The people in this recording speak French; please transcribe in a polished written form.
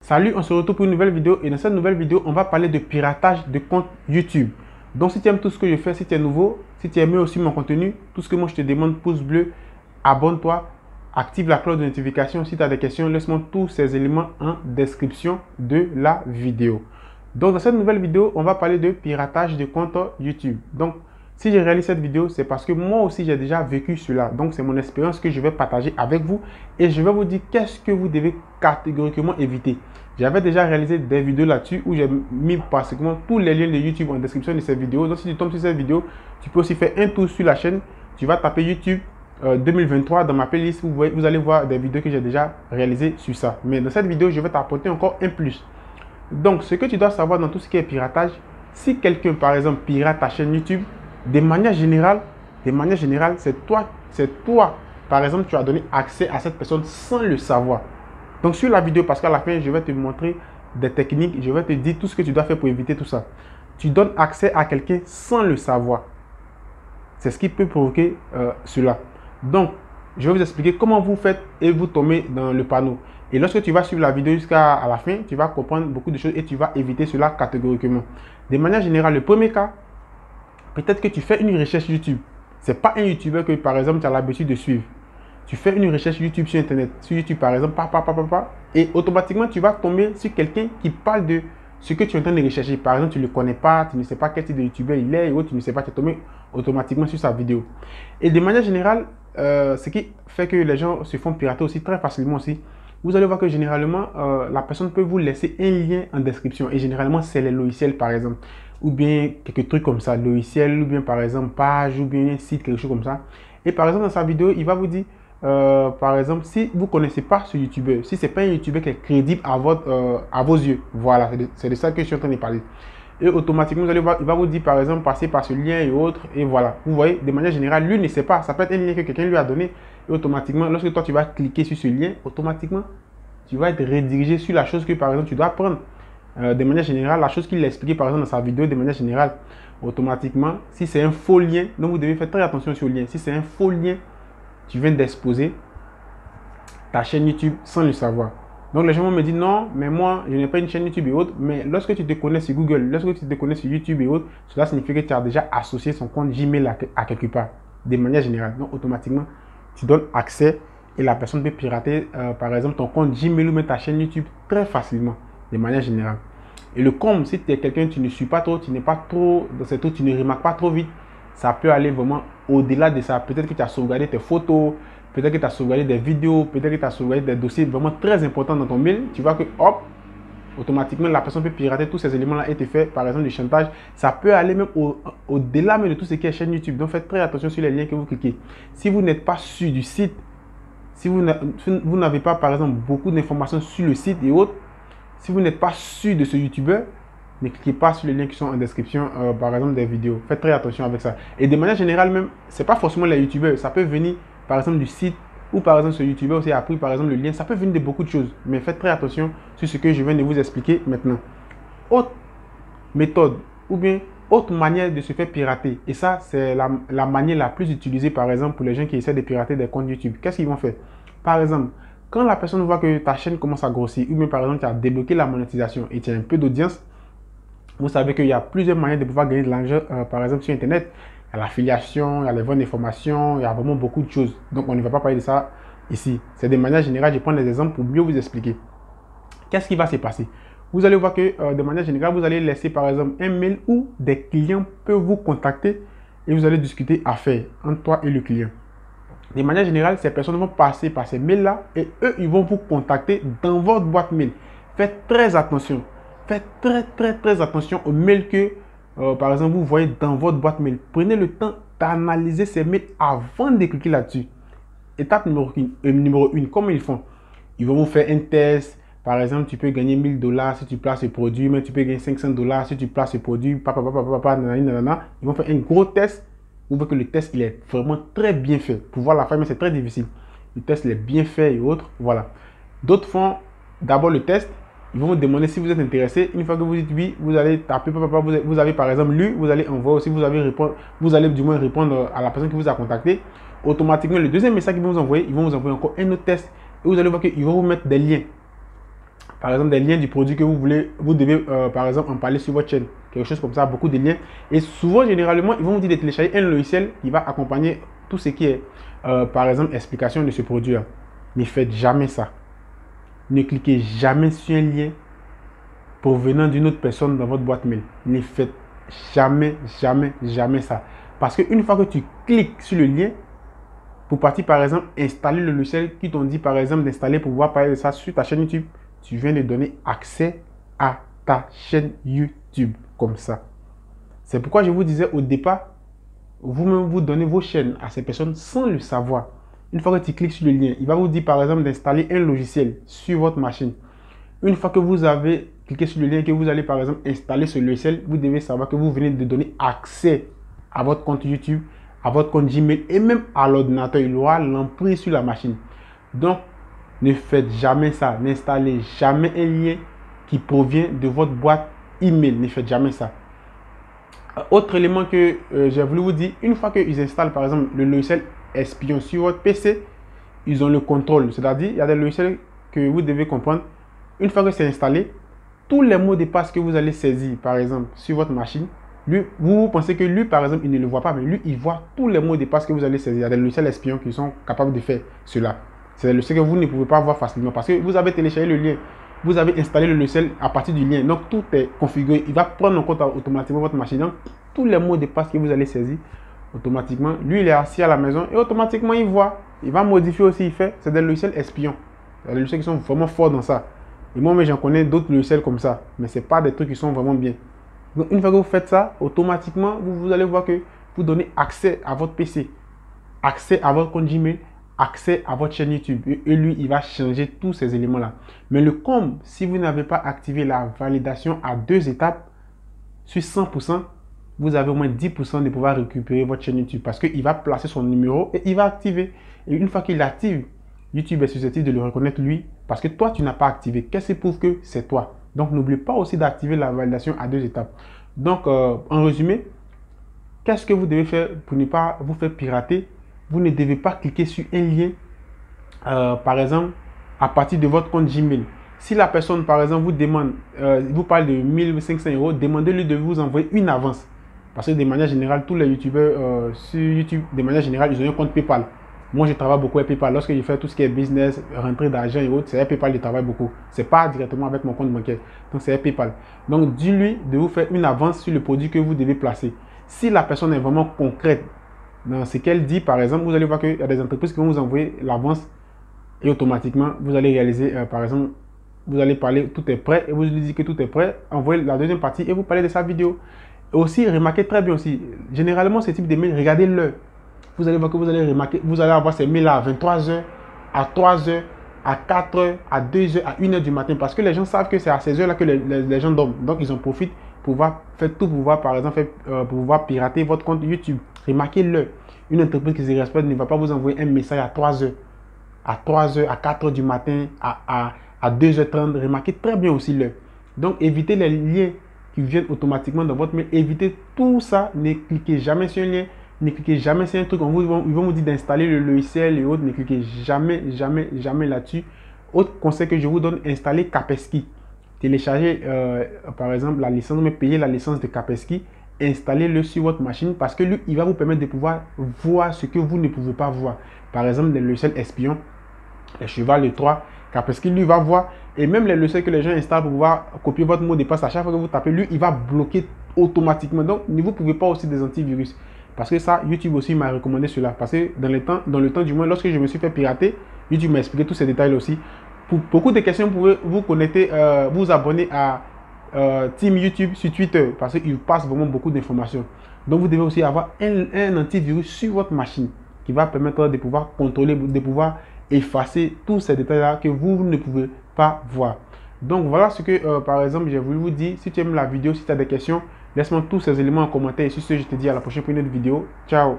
Salut, on se retrouve pour une nouvelle vidéo et dans cette nouvelle vidéo, on va parler de piratage de compte YouTube. Donc si tu aimes tout ce que je fais, si tu es nouveau, si tu aimes aussi mon contenu, tout ce que moi je te demande, pouce bleu, abonne-toi, active la cloche de notification. Si tu as des questions, laisse-moi tous ces éléments en description de la vidéo. Donc dans cette nouvelle vidéo, on va parler de piratage de compte YouTube. Donc si je réalise cette vidéo, c'est parce que moi aussi j'ai déjà vécu cela. Donc c'est mon expérience que je vais partager avec vous et je vais vous dire qu'est-ce que vous devez catégoriquement éviter. J'avais déjà réalisé des vidéos là-dessus où j'ai mis pratiquement tous les liens de YouTube en description de cette vidéo. Donc si tu tombes sur cette vidéo, tu peux aussi faire un tour sur la chaîne. Tu vas taper YouTube 2023 dans ma playlist. Vous allez voir des vidéos que j'ai déjà réalisées sur ça. Mais dans cette vidéo, je vais t'apporter encore un plus. Donc ce que tu dois savoir dans tout ce qui est piratage, si quelqu'un par exemple pirate ta chaîne YouTube, de manière générale, c'est toi, par exemple, tu as donné accès à cette personne sans le savoir. Donc sur la vidéo, parce qu'à la fin, je vais te montrer des techniques, je vais te dire tout ce que tu dois faire pour éviter tout ça. Tu donnes accès à quelqu'un sans le savoir. C'est ce qui peut provoquer cela. Donc, je vais vous expliquer comment vous faites et vous tombez dans le panneau. Et lorsque tu vas suivre la vidéo jusqu'à la fin, tu vas comprendre beaucoup de choses et tu vas éviter cela catégoriquement. De manière générale, le premier cas, peut-être que tu fais une recherche YouTube. Ce n'est pas un YouTuber que, par exemple, tu as l'habitude de suivre. Tu fais une recherche YouTube sur Internet. Sur YouTube, par exemple, et automatiquement, tu vas tomber sur quelqu'un qui parle de ce que tu es en train de rechercher. Par exemple, tu ne le connais pas, tu ne sais pas quel type de YouTuber il est, ou tu ne sais pas, tu es tombé automatiquement sur sa vidéo. Et de manière générale, ce qui fait que les gens se font pirater aussi très facilement aussi, vous allez voir que généralement, la personne peut vous laisser un lien en description. Et généralement, c'est les logiciels, par exemple. Ou bien quelques trucs comme ça, logiciel, ou bien par exemple page, ou bien un site, quelque chose comme ça. Et par exemple, dans sa vidéo, il va vous dire, par exemple, si vous ne connaissez pas ce YouTuber, si ce n'est pas un YouTuber qui est crédible à vos yeux, voilà, c'est de ça que je suis en train de parler. Et automatiquement, vous allez voir, il va vous dire, par exemple, passer par ce lien et autres, et voilà. Vous voyez, de manière générale, lui ne sait pas, ça peut être un lien que quelqu'un lui a donné, et automatiquement, lorsque toi, tu vas cliquer sur ce lien, automatiquement, tu vas être redirigé sur la chose que, par exemple, tu dois apprendre. De manière générale, la chose qu'il a expliqué, par exemple, dans sa vidéo, de manière générale, automatiquement, si c'est un faux lien, donc vous devez faire très attention sur le lien. Si c'est un faux lien, tu viens d'exposer ta chaîne YouTube sans le savoir. Donc les gens me disent non, mais moi je n'ai pas une chaîne YouTube et autres. Mais lorsque tu te connais sur Google, lorsque tu te connais sur YouTube et autres, cela signifie que tu as déjà associé son compte Gmail à quelque part, de manière générale. Donc automatiquement, tu donnes accès et la personne peut pirater par exemple ton compte Gmail ou même ta chaîne YouTube très facilement, de manière générale. Et le compte, si tu es quelqu'un, tu ne suis pas trop, tu n'es pas trop dans cette truc, tu ne remarques pas trop vite, ça peut aller vraiment au-delà de ça. Peut-être que tu as sauvegardé tes photos, peut-être que tu as sauvegardé des vidéos, peut-être que tu as sauvegardé des dossiers vraiment très importants dans ton mail. Tu vois que hop, automatiquement la personne peut pirater tous ces éléments-là et te faire par exemple du chantage. Ça peut aller même au-delà même de tout ce qui est chaîne YouTube. Donc faites très attention sur les liens que vous cliquez. Si vous n'êtes pas sûr du site, si vous n'avez pas par exemple beaucoup d'informations sur le site et autres, si vous n'êtes pas sûr de ce YouTuber, ne cliquez pas sur les liens qui sont en description, par exemple des vidéos. Faites très attention avec ça. Et de manière générale même, ce n'est pas forcément les YouTubeurs. Ça peut venir par exemple du site ou par exemple ce YouTuber aussi a pris par exemple le lien. Ça peut venir de beaucoup de choses. Mais faites très attention sur ce que je viens de vous expliquer maintenant. Autre méthode ou bien autre manière de se faire pirater. Et ça, c'est la manière la plus utilisée par exemple pour les gens qui essaient de pirater des comptes YouTube. Qu'est-ce qu'ils vont faire? Par exemple, quand la personne voit que ta chaîne commence à grossir ou bien par exemple tu as débloqué la monétisation et tu as un peu d'audience, vous savez qu'il y a plusieurs moyens de pouvoir gagner de l'argent, par exemple sur Internet. Il y a l'affiliation, il y a les ventes d'informations, il y a vraiment beaucoup de choses. Donc, on ne va pas parler de ça ici. C'est de manière générale, je prends des exemples pour mieux vous expliquer. Qu'est-ce qui va se passer? Vous allez voir que de manière générale, vous allez laisser par exemple un mail où des clients peuvent vous contacter et vous allez discuter affaires entre toi et le client. De manière générale, ces personnes vont passer par ces mails-là et eux, ils vont vous contacter dans votre boîte mail. Faites très attention. Faites très attention aux mails que, par exemple, vous voyez dans votre boîte mail. Prenez le temps d'analyser ces mails avant de cliquer là-dessus. Étape numéro 1, comment ils font? Ils vont vous faire un test. Par exemple, tu peux gagner 1000 $, si tu places ce produit, mais tu peux gagner 500 $ si tu places ce produit. Ils vont faire un gros test. Vous voyez que le test, il est vraiment très bien fait. Pour voir la fin, mais c'est très difficile. Le test, il est bien fait et autres. Voilà. D'autres font d'abord le test. Ils vont vous demander si vous êtes intéressé. Une fois que vous dites oui, vous allez taper, vous avez par exemple lu, vous allez envoyer aussi, vous allez du moins répondre à la personne qui vous a contacté. Automatiquement, le deuxième message qu'ils vont vous envoyer, ils vont vous envoyer encore un autre test. Et vous allez voir qu'ils vont vous mettre des liens. par exemple des liens du produit que vous devez par exemple en parler sur votre chaîne, quelque chose comme ça, beaucoup de liens. Et souvent, généralement, ils vont vous dire de télécharger un logiciel qui va accompagner tout ce qui est, par exemple, explication de ce produit-là. Ne faites jamais ça. Ne cliquez jamais sur un lien provenant d'une autre personne dans votre boîte mail. Ne faites jamais, jamais, jamais ça. Parce qu'une fois que tu cliques sur le lien, pour partir par exemple installer le logiciel qui t'ont dit par exemple d'installer pour pouvoir parler de ça sur ta chaîne YouTube, tu viens de donner accès à ta chaîne YouTube comme ça. C'est pourquoi je vous disais au départ, vous-même vous donnez vos chaînes à ces personnes sans le savoir. Une fois que tu cliques sur le lien, il va vous dire par exemple d'installer un logiciel sur votre machine. Une fois que vous avez cliqué sur le lien, que vous allez par exemple installer ce logiciel, vous devez savoir que vous venez de donner accès à votre compte YouTube, à votre compte Gmail et même à l'ordinateur. Il aura l'emprise sur la machine. Donc, ne faites jamais ça. N'installez jamais un lien qui provient de votre boîte email. Ne faites jamais ça. Autre élément que j'ai voulu vous dire, une fois qu'ils installent par exemple le logiciel espion sur votre PC, ils ont le contrôle. C'est-à-dire, il y a des logiciels que vous devez comprendre. Une fois que c'est installé, tous les mots de passe que vous allez saisir par exemple sur votre machine, lui, vous pensez que lui par exemple il ne le voit pas, mais lui il voit tous les mots de passe que vous allez saisir. Il y a des logiciels espions qui sont capables de faire cela. C'est le logiciel que vous ne pouvez pas voir facilement parce que vous avez téléchargé le lien, vous avez installé le logiciel à partir du lien, donc tout est configuré. Il va prendre en compte automatiquement votre machine. Donc tous les mots de passe que vous allez saisir automatiquement, lui il est assis à la maison et automatiquement il voit, il va modifier aussi, il fait. C'est des logiciels espions. Il y a des logiciels qui sont vraiment forts dans ça. Et moi, j'en connais d'autres logiciels comme ça, mais ce n'est pas des trucs qui sont vraiment bien. Donc une fois que vous faites ça, automatiquement vous allez voir que vous donnez accès à votre PC, accès à votre compte Gmail, accès à votre chaîne YouTube. Et lui, il va changer tous ces éléments-là. Mais le comble, si vous n'avez pas activé la validation à 2 étapes, sur 100%, vous avez au moins 10% de pouvoir récupérer votre chaîne YouTube. Parce qu'il va placer son numéro et il va activer. Et une fois qu'il active, YouTube est susceptible de le reconnaître lui. Parce que toi, tu n'as pas activé. Qu'est-ce qui prouve que c'est toi? Donc, n'oublie pas aussi d'activer la validation à 2 étapes. Donc, en résumé, qu'est-ce que vous devez faire pour ne pas vous faire pirater? Vous ne devez pas cliquer sur un lien, par exemple, à partir de votre compte Gmail. Si la personne, par exemple, vous demande, vous parle de 1500 €, demandez-lui de vous envoyer une avance. Parce que de manière générale, tous les youtubeurs sur YouTube, de manière générale, ils ont un compte PayPal. Moi, je travaille beaucoup avec PayPal. Lorsque je fais tout ce qui est business, rentrée d'argent et autres, c'est avec PayPal que je travaille beaucoup. Ce n'est pas directement avec mon compte bancaire. Donc, c'est avec PayPal. Donc, dis-lui de vous faire une avance sur le produit que vous devez placer. Si la personne est vraiment concrète dans ce qu'elle dit, par exemple, vous allez voir qu'il y a des entreprises qui vont vous envoyer l'avance et automatiquement, vous allez réaliser, par exemple, vous allez parler, tout est prêt et vous lui dites que tout est prêt. Envoyez la deuxième partie et vous parlez de sa vidéo. Et aussi, remarquez très bien aussi, généralement, ce type de mail, regardez l'heure. Vous allez voir que vous allez remarquer, vous allez avoir ces mails-là à 23 h, à 3 h, à 4 h, à 2 h, à 1 h du matin. Parce que les gens savent que c'est à ces heures-là que les gens dorment. Donc, ils en profitent pour pouvoir faire tout, pour pouvoir, par exemple, pour pouvoir pirater votre compte YouTube. Remarquez l'heure. Une entreprise qui se respecte ne va pas vous envoyer un message à 3 h, à 3 h, à 4 h du matin, à 2 h 30. Remarquez très bien aussi l'heure. Donc, évitez les liens qui viennent automatiquement dans votre mail. Évitez tout ça. Ne cliquez jamais sur un lien. Ne cliquez jamais sur un truc, ils vont vous dire d'installer le logiciel et autres. Ne cliquez jamais, jamais, jamais là-dessus. Autre conseil que je vous donne, installez Kaspersky. Téléchargez par exemple la licence, mais payez la licence de Kaspersky. Installez-le sur votre machine parce que lui, il va vous permettre de pouvoir voir ce que vous ne pouvez pas voir. Par exemple, les logiciels espions, les cheval de Troie, Kaspersky, lui, va voir. Et même les logiciels que les gens installent pour pouvoir copier votre mot de passe, à chaque fois que vous tapez, lui, il va bloquer automatiquement. Donc, vous ne pouvez pas aussi des antivirus. Parce que ça, YouTube aussi m'a recommandé cela. Parce que dans le temps du moins, lorsque je me suis fait pirater, YouTube m'a expliqué tous ces détails aussi. Pour beaucoup de questions, vous pouvez vous connecter, vous abonner à Team YouTube sur Twitter. Parce qu'il passe vraiment beaucoup d'informations. Donc, vous devez aussi avoir un antivirus sur votre machine qui va permettre de pouvoir contrôler, de pouvoir effacer tous ces détails-là que vous ne pouvez pas voir. Donc, voilà ce que, par exemple, j'ai voulu vous dire. Si tu aimes la vidéo, si tu as des questions, laisse-moi tous ces éléments en commentaire. Et sur ce, je te dis à la prochaine pour une autre vidéo. Ciao!